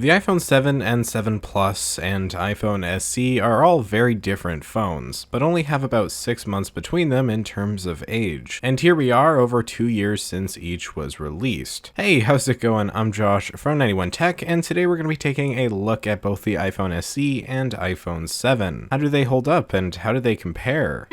The iPhone 7 and 7 Plus and iPhone SE are all very different phones, but only have about 6 months between them in terms of age. And here we are over 2 years since each was released. Hey, how's it going? I'm Josh from 91 Tech, and today we're going to be taking a look at both the iPhone SE and iPhone 7. How do they hold up and how do they compare?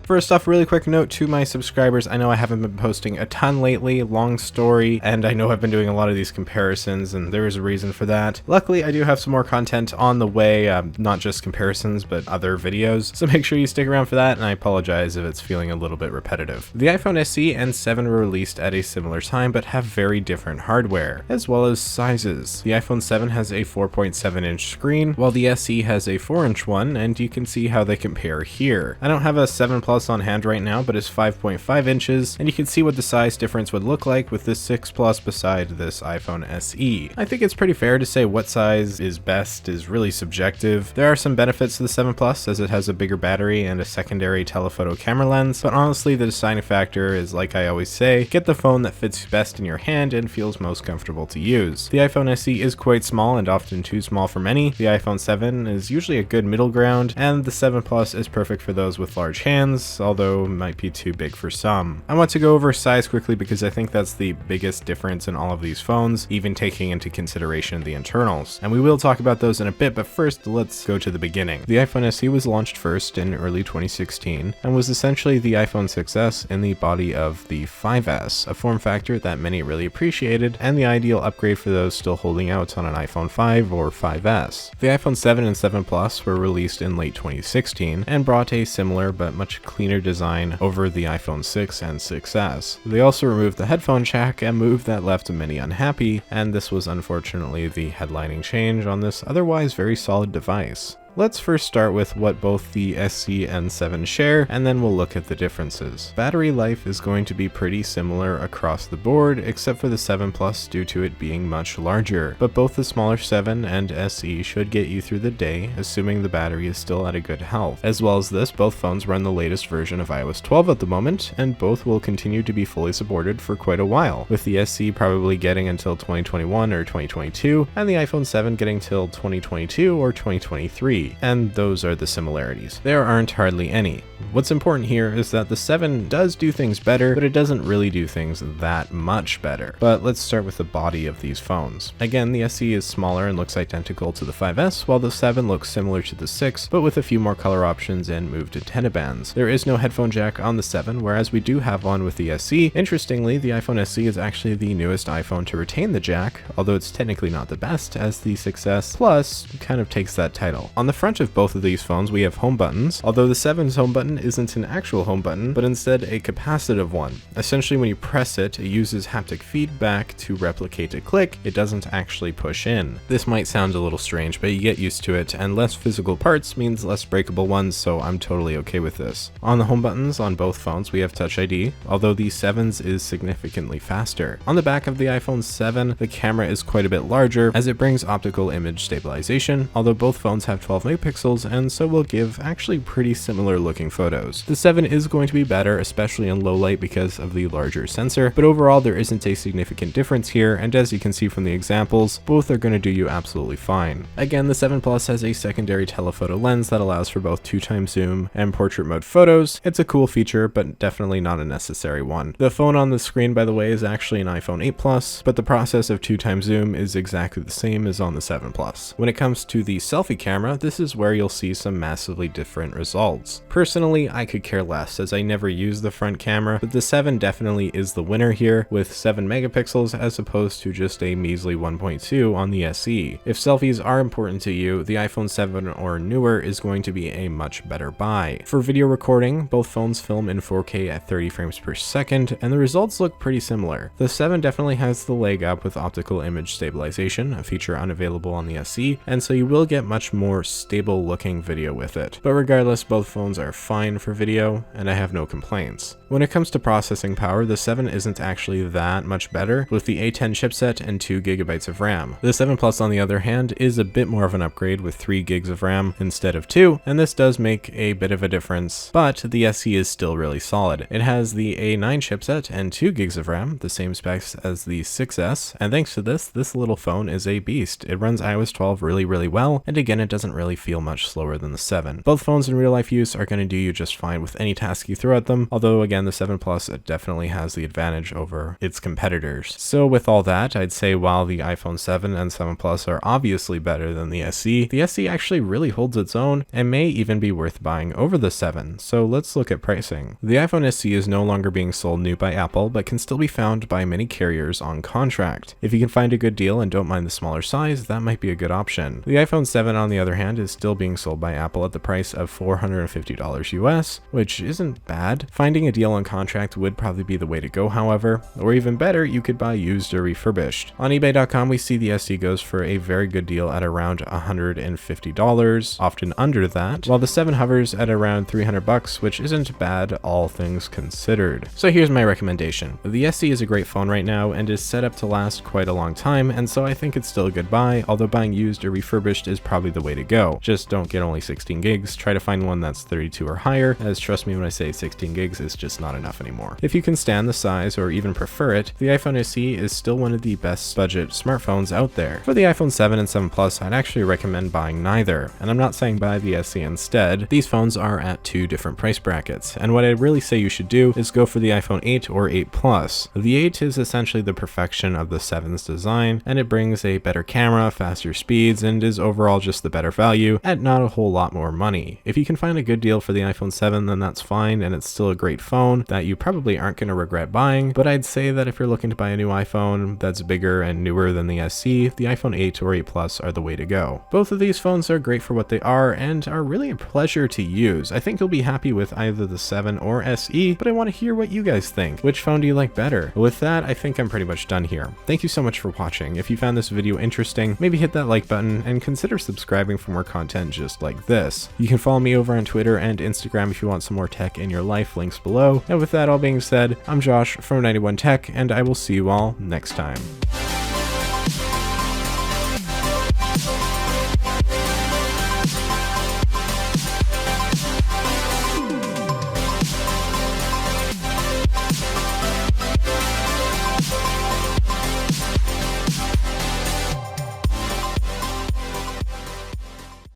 First off, really quick note to my subscribers. I know I haven't been posting a ton lately, long story, and I know I've been doing a lot of these comparisons, and there is a reason for that. Luckily, I do have some more content on the way, not just comparisons, but other videos, so make sure you stick around for that, and I apologize if it's feeling a little bit repetitive. The iPhone SE and 7 were released at a similar time, but have very different hardware, as well as sizes. The iPhone 7 has a 4.7-inch screen, while the SE has a 4-inch one, and you can see how they compare here. I don't have a 7 Plus on hand right now, but it's 5.5 inches, and you can see what the size difference would look like with this 6 Plus beside this iPhone SE. I think it's pretty fair to say what size is best is really subjective. There are some benefits to the 7 Plus, as it has a bigger battery and a secondary telephoto camera lens, but honestly the deciding factor is, like I always say, get the phone that fits best in your hand and feels most comfortable to use. The iPhone SE is quite small and often too small for many. The iPhone 7 is usually a good middle ground, and the 7 Plus is perfect for those with large hands, although might be too big for some. I want to go over size quickly because I think that's the biggest difference in all of these phones, even taking into consideration the internals. And we will talk about those in a bit, but first let's go to the beginning. The iPhone SE was launched first in early 2016 and was essentially the iPhone 6S in the body of the 5S, a form factor that many really appreciated and the ideal upgrade for those still holding out on an iPhone 5 or 5S. The iPhone 7 and 7 Plus were released in late 2016 and brought a similar but much cleaner design over the iPhone 6 and 6S. They also removed the headphone jack, a move that left many unhappy, and this was unfortunately the headlining change on this otherwise very solid device. Let's first start with what both the SE and 7 share, and then we'll look at the differences. Battery life is going to be pretty similar across the board, except for the 7 Plus due to it being much larger, but both the smaller 7 and SE should get you through the day, assuming the battery is still at a good health. As well as this, both phones run the latest version of iOS 12 at the moment, and both will continue to be fully supported for quite a while, with the SE probably getting until 2021 or 2022, and the iPhone 7 getting till 2022 or 2023. And those are the similarities. There aren't hardly any. What's important here is that the 7 does do things better, but it doesn't really do things that much better. But let's start with the body of these phones. Again, the SE is smaller and looks identical to the 5S, while the 7 looks similar to the 6, but with a few more color options and moved antenna bands. There is no headphone jack on the 7, whereas we do have one with the SE. Interestingly, the iPhone SE is actually the newest iPhone to retain the jack, although it's technically not the best, as the 6S Plus kind of takes that title. On the front of both of these phones we have home buttons, although the 7's home button isn't an actual home button, but instead a capacitive one. Essentially when you press it, it uses haptic feedback to replicate a click, it doesn't actually push in. This might sound a little strange, but you get used to it, and less physical parts means less breakable ones, so I'm totally okay with this. On the home buttons on both phones we have Touch ID, although the 7's is significantly faster. On the back of the iPhone 7, the camera is quite a bit larger, as it brings optical image stabilization, although both phones have 12 megapixels and so will give actually pretty similar looking photos. The 7 is going to be better, especially in low light because of the larger sensor, but overall there isn't a significant difference here, and as you can see from the examples, both are going to do you absolutely fine. Again, the 7 Plus has a secondary telephoto lens that allows for both 2x zoom and portrait mode photos. It's a cool feature, but definitely not a necessary one. The phone on the screen, by the way, is actually an iPhone 8 Plus, but the process of 2x zoom is exactly the same as on the 7 Plus. When it comes to the selfie camera, this is where you'll see some massively different results. Personally, I could care less as I never use the front camera, but the 7 definitely is the winner here with 7 megapixels as opposed to just a measly 1.2 on the SE. If selfies are important to you, the iPhone 7 or newer is going to be a much better buy. For video recording, both phones film in 4K at 30 frames per second, and the results look pretty similar. The 7 definitely has the leg up with optical image stabilization, a feature unavailable on the SE, and so you will get much more stable looking video with it. But regardless, both phones are fine fine for video, and I have no complaints. When it comes to processing power, the 7 isn't actually that much better, with the A10 chipset and 2 GB of RAM. The 7 Plus, on the other hand, is a bit more of an upgrade with 3 GB of RAM instead of 2, and this does make a bit of a difference, but the SE is still really solid. It has the A9 chipset and 2 GB of RAM, the same specs as the 6S, and thanks to this little phone is a beast. It runs iOS 12 really well, and again, it doesn't really feel much slower than the 7. Both phones in real life use are going to do you just fine with any task you throw at them, although again, the 7 Plus definitely has the advantage over its competitors. So with all that, I'd say while the iPhone 7 and 7 Plus are obviously better than the SE actually really holds its own and may even be worth buying over the 7. So let's look at pricing. The iPhone SE is no longer being sold new by Apple, but can still be found by many carriers on contract. If you can find a good deal and don't mind the smaller size, that might be a good option. The iPhone 7, on the other hand, is still being sold by Apple at the price of $450 US, which isn't bad. Finding a deal on contract would probably be the way to go, however, or even better, you could buy used or refurbished. On eBay.com, we see the SE goes for a very good deal at around $150, often under that, while the 7 hovers at around $300, which isn't bad, all things considered. So here's my recommendation. The SE is a great phone right now and is set up to last quite a long time, and so I think it's still a good buy, although buying used or refurbished is probably the way to go. Just don't get only 16 gigs, try to find one that's 32 or higher, as trust me when I say 16 gigs is just not enough anymore. If you can stand the size or even prefer it, the iPhone SE is still one of the best budget smartphones out there. For the iPhone 7 and 7 Plus, I'd actually recommend buying neither, and I'm not saying buy the SE instead. These phones are at 2 different price brackets, and what I'd really say you should do is go for the iPhone 8 or 8 Plus. The 8 is essentially the perfection of the 7's design, and it brings a better camera, faster speeds, and is overall just the better value at not a whole lot more money. If you can find a good deal for the iPhone 7, then that's fine, and it's still a great phone that you probably aren't going to regret buying, but I'd say that if you're looking to buy a new iPhone that's bigger and newer than the SE, the iPhone 8 or 8 Plus are the way to go. Both of these phones are great for what they are and are really a pleasure to use. I think you'll be happy with either the 7 or SE, but I want to hear what you guys think. Which phone do you like better? With that, I think I'm pretty much done here. Thank you so much for watching. If you found this video interesting, maybe hit that like button and consider subscribing for more content just like this. You can follow me over on Twitter and Instagram if you want some more tech in your life, links below. And with that all being said, I'm Josh from 91 Tech, and I will see you all next time.